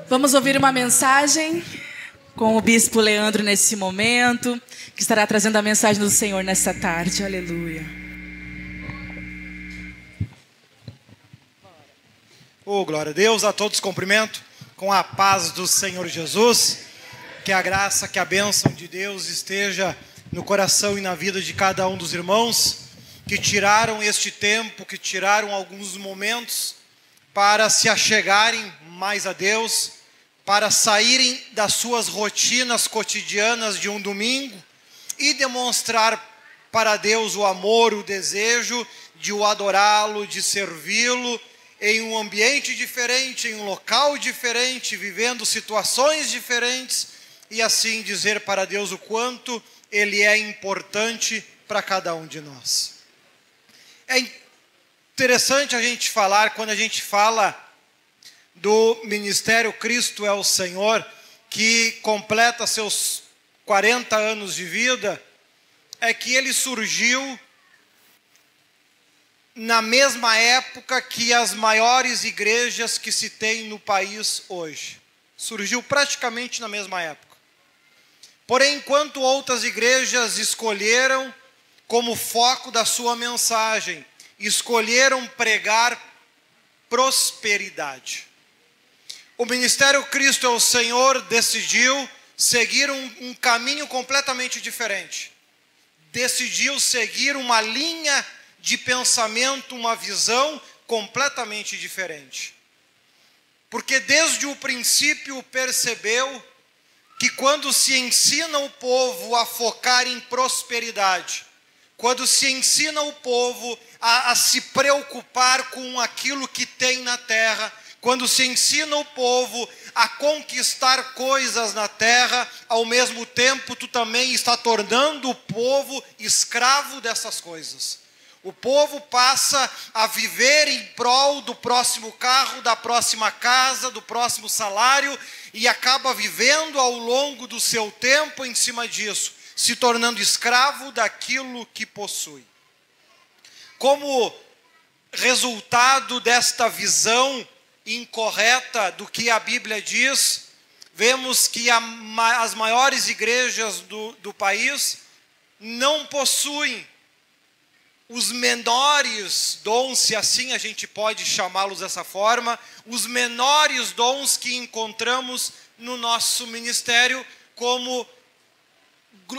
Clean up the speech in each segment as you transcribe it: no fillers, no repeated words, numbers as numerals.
Vamos ouvir uma mensagem com o Bispo Leandro nesse momento, que estará trazendo a mensagem do Senhor nessa tarde. Aleluia. Oh, glória a Deus, a todos cumprimento com a paz do Senhor Jesus. Que a graça, que a bênção de Deus esteja no coração e na vida de cada um dos irmãos que tiraram este tempo, que tiraram alguns momentos para se achegarem mais a Deus, para saírem das suas rotinas cotidianas de um domingo e demonstrar para Deus o amor, o desejo de o adorá-lo, de servi-lo em um ambiente diferente, em um local diferente, vivendo situações diferentes e assim dizer para Deus o quanto Ele é importante para cada um de nós. É interessante a gente falar, quando a gente fala do Ministério Cristo é o Senhor, que completa seus 40 anos de vida, é que ele surgiu na mesma época que as maiores igrejas que se tem no país hoje. Surgiu praticamente na mesma época. Porém, enquanto outras igrejas escolheram como foco da sua mensagem, escolheram pregar prosperidade. O Ministério Cristo é o Senhor decidiu seguir um caminho completamente diferente. Decidiu seguir uma linha de pensamento, uma visão completamente diferente. Porque desde o princípio percebeu que quando se ensina o povo a focar em prosperidade, quando se ensina o povo a se preocupar com aquilo que tem na terra, quando se ensina o povo a conquistar coisas na terra, ao mesmo tempo tu também está tornando o povo escravo dessas coisas. O povo passa a viver em prol do próximo carro, da próxima casa, do próximo salário e acaba vivendo ao longo do seu tempo em cima disso, se tornando escravo daquilo que possui. Como resultado desta visão incorreta do que a Bíblia diz, vemos que as maiores igrejas do país não possuem os menores dons, se assim a gente pode chamá-los dessa forma, os menores dons que encontramos no nosso ministério, como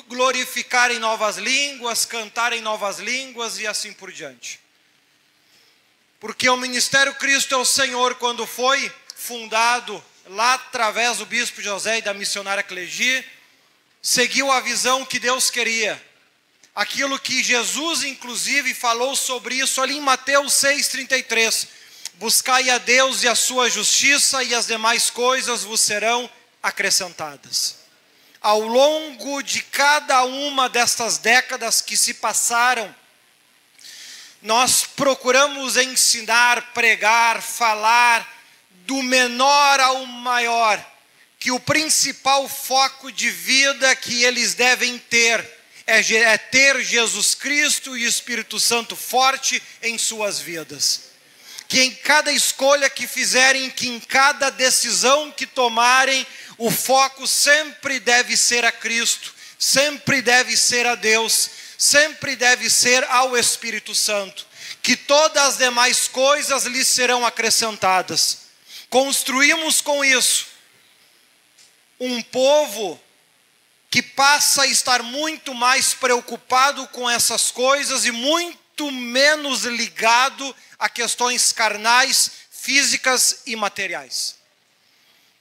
glorificar em novas línguas, cantar em novas línguas e assim por diante. Porque o Ministério Cristo é o Senhor, quando foi fundado lá através do bispo José e da missionária Clegi, seguiu a visão que Deus queria. Aquilo que Jesus, inclusive, falou sobre isso ali em Mateus 6,33. Buscai a Deus e a sua justiça, e as demais coisas vos serão acrescentadas. Ao longo de cada uma destas décadas que se passaram, nós procuramos ensinar, pregar, falar, do menor ao maior, que o principal foco de vida que eles devem ter é ter Jesus Cristo e o Espírito Santo forte em suas vidas. Que em cada escolha que fizerem, que em cada decisão que tomarem, o foco sempre deve ser a Cristo, sempre deve ser a Deus, sempre deve ser ao Espírito Santo. Que todas as demais coisas lhes serão acrescentadas. Construímos com isso um povo que passa a estar muito mais preocupado com essas coisas e muito menos ligado a questões carnais, físicas e materiais.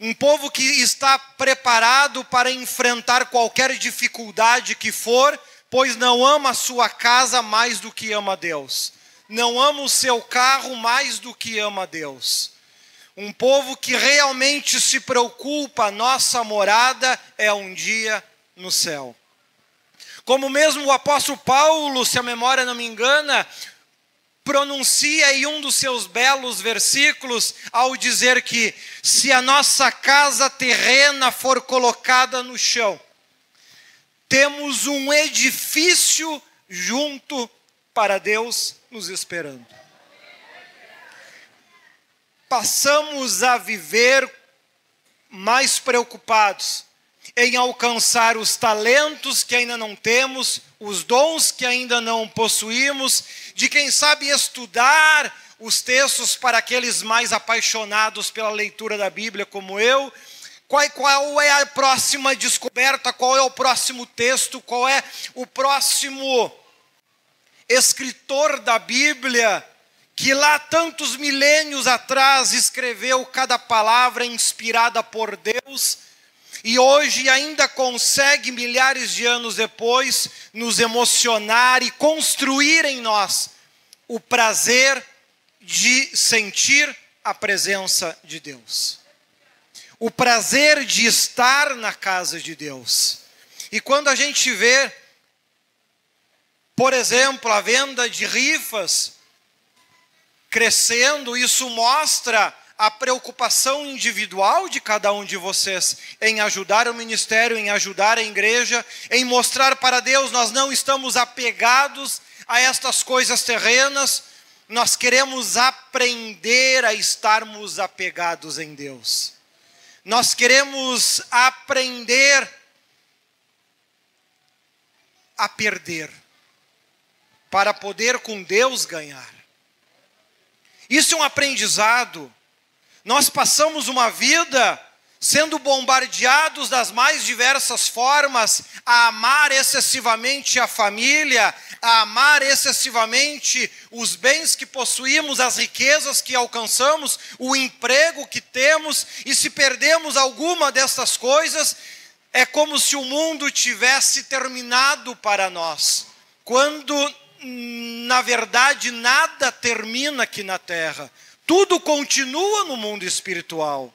Um povo que está preparado para enfrentar qualquer dificuldade que for, pois não ama a sua casa mais do que ama a Deus. Não ama o seu carro mais do que ama a Deus. Um povo que realmente se preocupa, nossa morada é um dia no céu. Como mesmo o apóstolo Paulo, se a memória não me engana, pronuncia em um dos seus belos versículos, ao dizer que se a nossa casa terrena for colocada no chão, temos um edifício junto para Deus nos esperando. Passamos a viver mais preocupados em alcançar os talentos que ainda não temos, os dons que ainda não possuímos, de quem sabe estudar os textos para aqueles mais apaixonados pela leitura da Bíblia como eu. Qual é a próxima descoberta, qual é o próximo texto, qual é o próximo escritor da Bíblia que lá tantos milênios atrás escreveu cada palavra inspirada por Deus e hoje ainda consegue, milhares de anos depois, nos emocionar e construir em nós o prazer de sentir a presença de Deus. O prazer de estar na casa de Deus. E quando a gente vê, por exemplo, a venda de rifas crescendo, isso mostra a preocupação individual de cada um de vocês em ajudar o ministério, em ajudar a igreja, em mostrar para Deus, nós não estamos apegados a estas coisas terrenas, nós queremos aprender a estarmos apegados em Deus. Nós queremos aprender a perder, para poder com Deus ganhar. Isso é um aprendizado. Nós passamos uma vida sendo bombardeados das mais diversas formas, a amar excessivamente a família, a amar excessivamente os bens que possuímos, as riquezas que alcançamos, o emprego que temos, e se perdemos alguma dessas coisas, é como se o mundo tivesse terminado para nós, quando na verdade nada termina aqui na terra, tudo continua no mundo espiritual,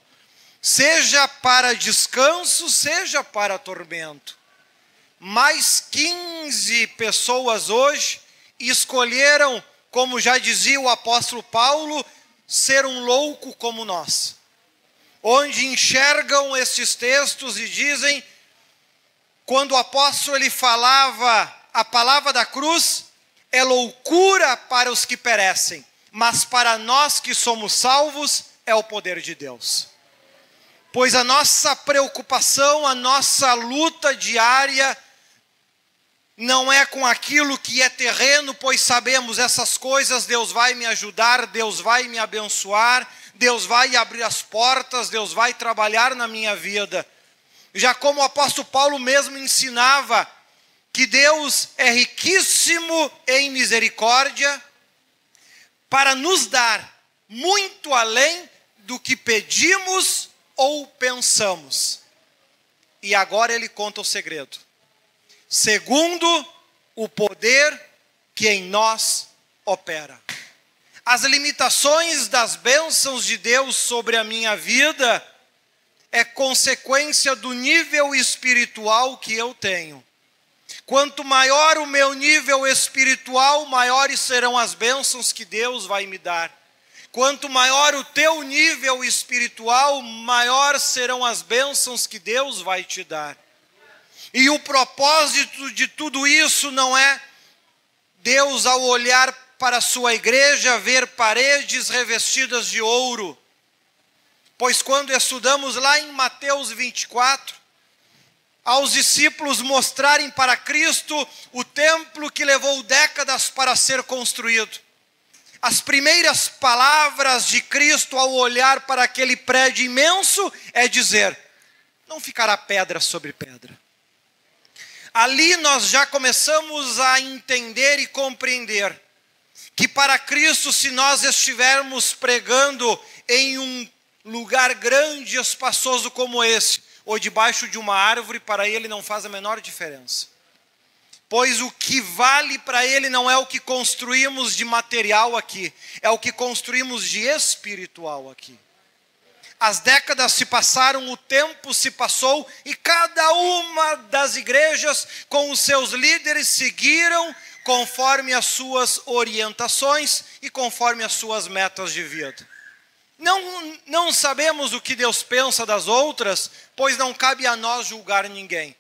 seja para descanso, seja para tormento. Mais 15 pessoas hoje escolheram, como já dizia o apóstolo Paulo, ser um louco como nós, onde enxergam esses textos e dizem, quando o apóstolo ele falava a palavra da cruz, é loucura para os que perecem, mas para nós que somos salvos, é o poder de Deus. Pois a nossa preocupação, a nossa luta diária, não é com aquilo que é terreno, pois sabemos essas coisas, Deus vai me ajudar, Deus vai me abençoar, Deus vai abrir as portas, Deus vai trabalhar na minha vida. Já como o apóstolo Paulo mesmo ensinava, que Deus é riquíssimo em misericórdia, para nos dar muito além do que pedimos ou pensamos. E agora ele conta o segredo. Segundo o poder que em nós opera. As limitações das bênçãos de Deus sobre a minha vida é consequência do nível espiritual que eu tenho. Quanto maior o meu nível espiritual, maiores serão as bênçãos que Deus vai me dar. Quanto maior o teu nível espiritual, maior serão as bênçãos que Deus vai te dar. E o propósito de tudo isso não é Deus, ao olhar para a sua igreja, ver paredes revestidas de ouro. Pois quando estudamos lá em Mateus 24, aos discípulos mostrarem para Cristo o templo que levou décadas para ser construído. As primeiras palavras de Cristo ao olhar para aquele prédio imenso é dizer, não ficará pedra sobre pedra. Ali nós já começamos a entender e compreender que para Cristo, se nós estivermos pregando em um lugar grande e espaçoso como esse, ou debaixo de uma árvore, para ele não faz a menor diferença. Pois o que vale para ele não é o que construímos de material aqui, é o que construímos de espiritual aqui. As décadas se passaram, o tempo se passou, e cada uma das igrejas com os seus líderes seguiram conforme as suas orientações e conforme as suas metas de vida. Não sabemos o que Deus pensa das outras, pois não cabe a nós julgar ninguém.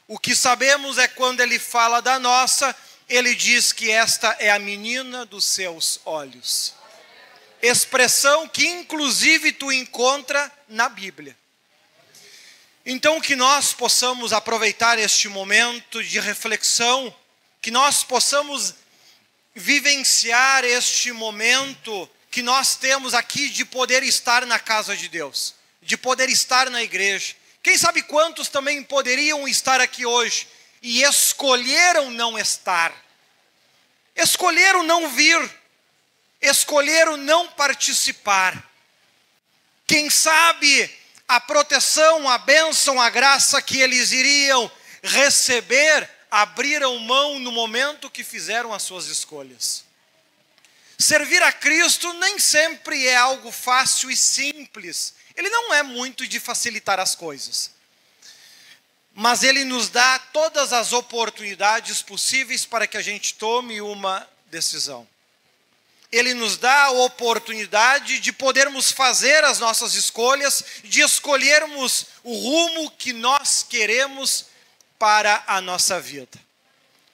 O que sabemos é quando Ele fala da nossa, Ele diz que esta é a menina dos seus olhos. Expressão que inclusive tu encontra na Bíblia. Então, que nós possamos aproveitar este momento de reflexão, que nós possamos vivenciar este momento que nós temos aqui de poder estar na casa de Deus, de poder estar na igreja. Quem sabe quantos também poderiam estar aqui hoje e escolheram não estar, escolheram não vir, escolheram não participar. Quem sabe a proteção, a bênção, a graça que eles iriam receber, abriram mão no momento que fizeram as suas escolhas. Servir a Cristo nem sempre é algo fácil e simples. Ele não é muito de facilitar as coisas. Mas Ele nos dá todas as oportunidades possíveis para que a gente tome uma decisão. Ele nos dá a oportunidade de podermos fazer as nossas escolhas, de escolhermos o rumo que nós queremos para a nossa vida.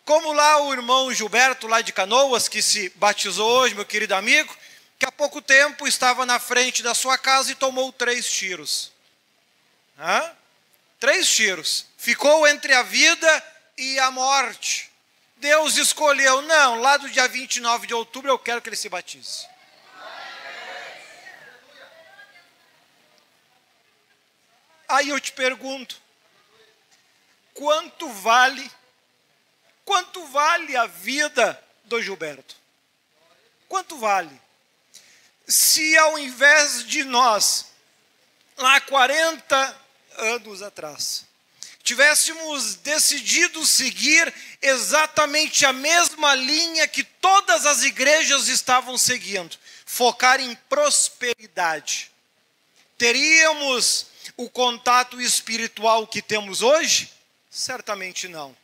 Como lá o irmão Gilberto, lá de Canoas, que se batizou hoje, meu querido amigo, que há pouco tempo estava na frente da sua casa e tomou 3 tiros. 3 tiros. Ficou entre a vida e a morte. Deus escolheu, não, lá do dia 29 de outubro eu quero que ele se batize. Aí eu te pergunto, quanto vale a vida do Gilberto? Quanto vale? Se ao invés de nós, lá 40 anos atrás, tivéssemos decidido seguir exatamente a mesma linha que todas as igrejas estavam seguindo, focar em prosperidade, teríamos o contato espiritual que temos hoje? Certamente não.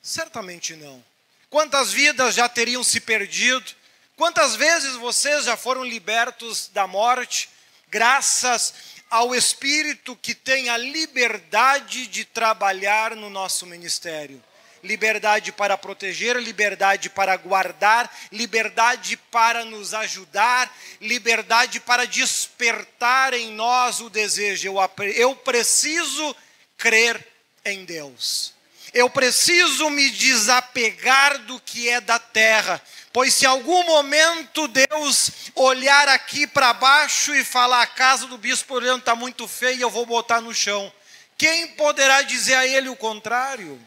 Certamente não. Quantas vidas já teriam se perdido? Quantas vezes vocês já foram libertos da morte, graças ao Espírito que tem a liberdade de trabalhar no nosso ministério? Liberdade para proteger, liberdade para guardar, liberdade para nos ajudar, liberdade para despertar em nós o desejo. Eu preciso crer em Deus. Eu preciso me desapegar do que é da terra, pois se em algum momento Deus olhar aqui para baixo e falar, a casa do bispo Leandro está muito feia, eu vou botar no chão, quem poderá dizer a ele o contrário?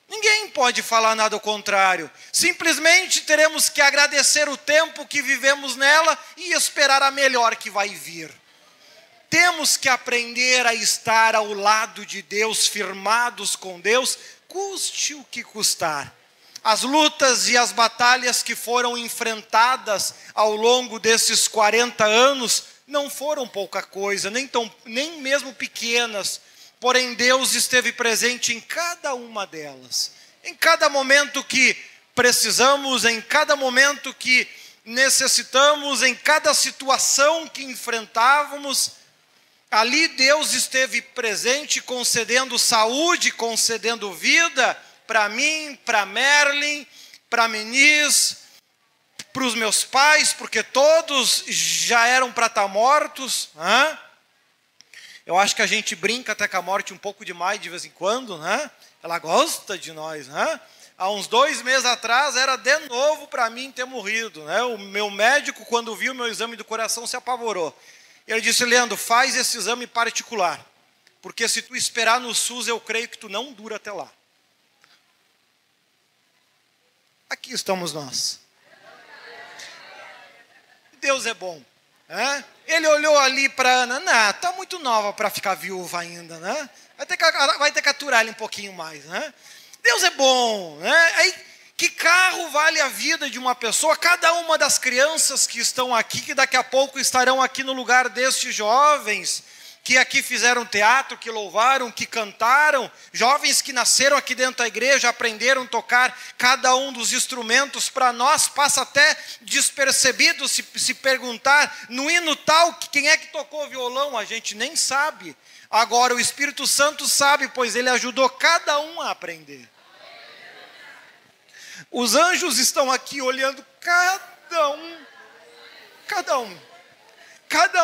Ninguém pode falar nada ao contrário. Simplesmente teremos que agradecer o tempo que vivemos nela e esperar a melhor que vai vir. Temos que aprender a estar ao lado de Deus, firmados com Deus, custe o que custar. As lutas e as batalhas que foram enfrentadas ao longo desses 40 anos não foram pouca coisa, nem mesmo pequenas, porém Deus esteve presente em cada uma delas. Em cada momento que precisamos, em cada momento que necessitamos, em cada situação que enfrentávamos, ali Deus esteve presente, concedendo saúde, concedendo vida para mim, para Merlin, para Menis, para os meus pais, porque todos já eram para estar mortos. Eu acho que a gente brinca até com a morte um pouco demais de vez em quando, né? Ela gosta de nós, né? Há uns 2 meses atrás era de novo para mim ter morrido, né? O meu médico, quando viu o meu exame do coração, se apavorou. Ele disse, Leandro, faz esse exame particular, porque se tu esperar no SUS, eu creio que tu não dura até lá. Aqui estamos nós. Deus é bom. Ele olhou ali para Ana, não, está muito nova para ficar viúva ainda, né? Vai ter que aturar ele um pouquinho mais, né? Deus é bom, né? Aí, que carro vale a vida de uma pessoa? Cada uma das crianças que estão aqui, que daqui a pouco estarão aqui no lugar destes jovens, que aqui fizeram teatro, que louvaram, que cantaram, jovens que nasceram aqui dentro da igreja, aprenderam a tocar cada um dos instrumentos, para nós passa até despercebido se perguntar, no hino tal, quem é que tocou violão? A gente nem sabe. Agora o Espírito Santo sabe, pois ele ajudou cada um a aprender. Os anjos estão aqui olhando cada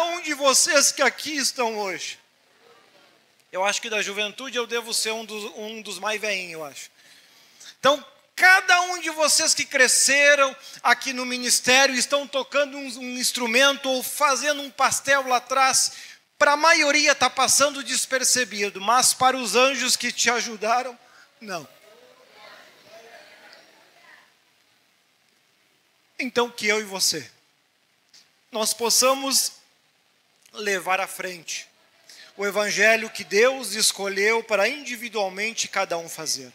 um de vocês que aqui estão hoje. Eu acho que da juventude eu devo ser um dos mais velhinhos, eu acho. Então, cada um de vocês que cresceram aqui no ministério, estão tocando um instrumento ou fazendo um pastel lá atrás, para a maioria está passando despercebido, mas para os anjos que te ajudaram, não. Então que eu e você, nós possamos levar à frente o evangelho que Deus escolheu para individualmente cada um fazer.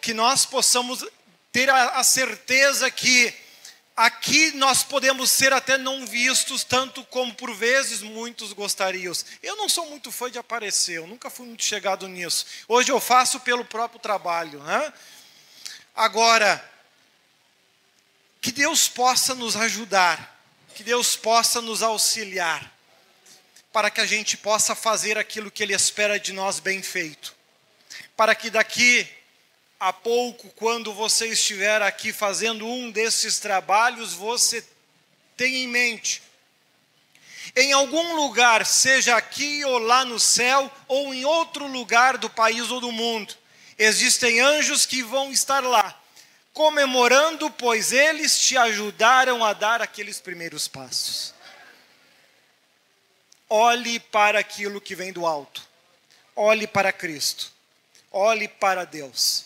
Que nós possamos ter a certeza que aqui nós podemos ser até não vistos, tanto como por vezes muitos gostariam. Eu não sou muito fã de aparecer, eu nunca fui muito chegado nisso. Hoje eu faço pelo próprio trabalho, né? Agora, que Deus possa nos ajudar, que Deus possa nos auxiliar, para que a gente possa fazer aquilo que Ele espera de nós bem feito. Para que daqui a pouco, quando você estiver aqui fazendo um desses trabalhos, você tenha em mente, em algum lugar, seja aqui ou lá no céu, ou em outro lugar do país ou do mundo, existem anjos que vão estar lá, comemorando, pois eles te ajudaram a dar aqueles primeiros passos. Olhe para aquilo que vem do alto. Olhe para Cristo. Olhe para Deus.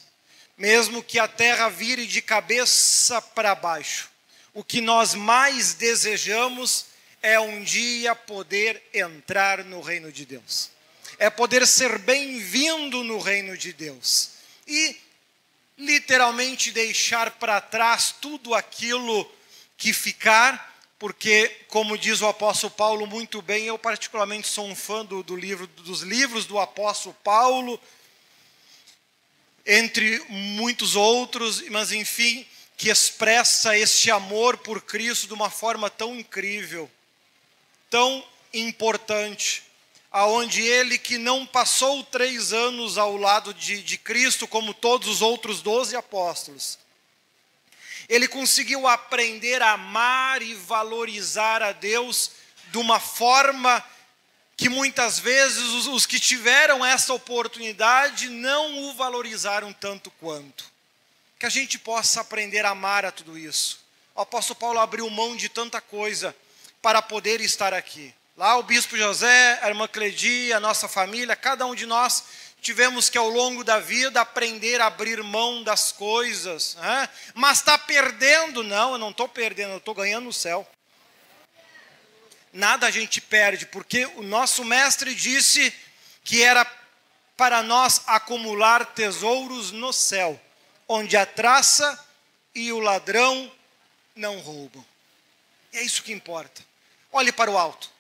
Mesmo que a terra vire de cabeça para baixo, o que nós mais desejamos é um dia poder entrar no reino de Deus. É poder ser bem-vindo no reino de Deus. E literalmente deixar para trás tudo aquilo que ficar, porque, como diz o apóstolo Paulo muito bem, eu particularmente sou um fã dos livros do apóstolo Paulo, entre muitos outros, mas enfim, que expressa este amor por Cristo de uma forma tão incrível, tão importante, aonde ele que não passou 3 anos ao lado de Cristo, como todos os outros 12 apóstolos, ele conseguiu aprender a amar e valorizar a Deus de uma forma que muitas vezes os que tiveram essa oportunidade não o valorizaram tanto quanto. Que a gente possa aprender a amar a tudo isso. O apóstolo Paulo abriu mão de tanta coisa para poder estar aqui. Lá o bispo José, a irmã Cledi, a nossa família, cada um de nós tivemos que ao longo da vida aprender a abrir mão das coisas, né? Mas está perdendo? Não, eu não estou perdendo, eu estou ganhando no céu. Nada a gente perde, porque o nosso mestre disse que era para nós acumular tesouros no céu, onde a traça e o ladrão não roubam. E é isso que importa. Olhe para o alto,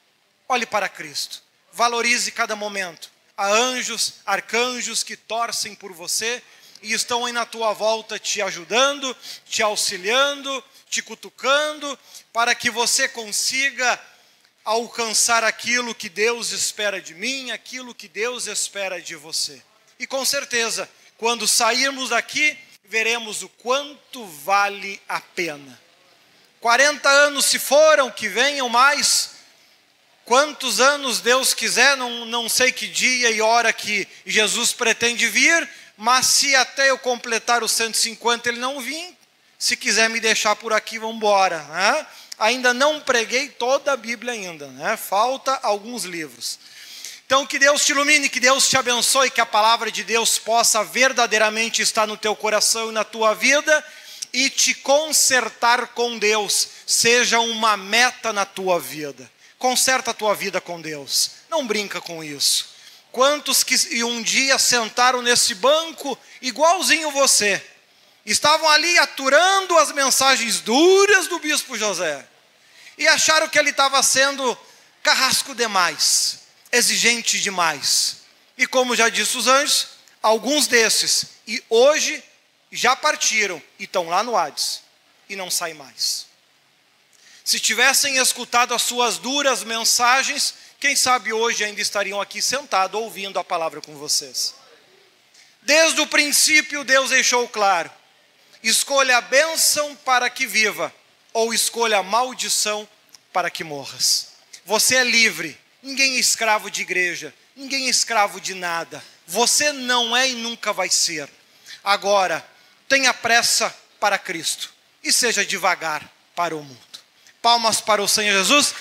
olhe para Cristo, valorize cada momento. Há anjos, arcanjos que torcem por você e estão aí na tua volta te ajudando, te auxiliando, te cutucando, para que você consiga alcançar aquilo que Deus espera de mim, aquilo que Deus espera de você. E com certeza, quando sairmos daqui, veremos o quanto vale a pena. 40 anos se foram, que venham mais. Quantos anos Deus quiser, não sei que dia e hora que Jesus pretende vir, mas se até eu completar os 150 ele não vir, se quiser me deixar por aqui, vamos embora, né? Ainda não preguei toda a Bíblia ainda, né? Falta alguns livros. Então que Deus te ilumine, que Deus te abençoe, que a palavra de Deus possa verdadeiramente estar no teu coração e na tua vida, e te consertar com Deus, seja uma meta na tua vida. Conserta a tua vida com Deus, não brinca com isso. Quantos que um dia sentaram nesse banco, igualzinho você, estavam ali aturando as mensagens duras do bispo José, e acharam que ele estava sendo carrasco demais, exigente demais. E como já disse os anjos, alguns desses, e hoje já partiram, e estão lá no Hades, e não saem mais. Se tivessem escutado as suas duras mensagens, quem sabe hoje ainda estariam aqui sentados ouvindo a palavra com vocês. Desde o princípio Deus deixou claro: escolha a bênção para que viva, ou escolha a maldição para que morras. Você é livre, Ninguém é escravo de igreja. Ninguém é escravo de nada. Você não é e nunca vai ser. Agora, tenha pressa para Cristo e seja devagar para o mundo. Palmas para o Senhor Jesus.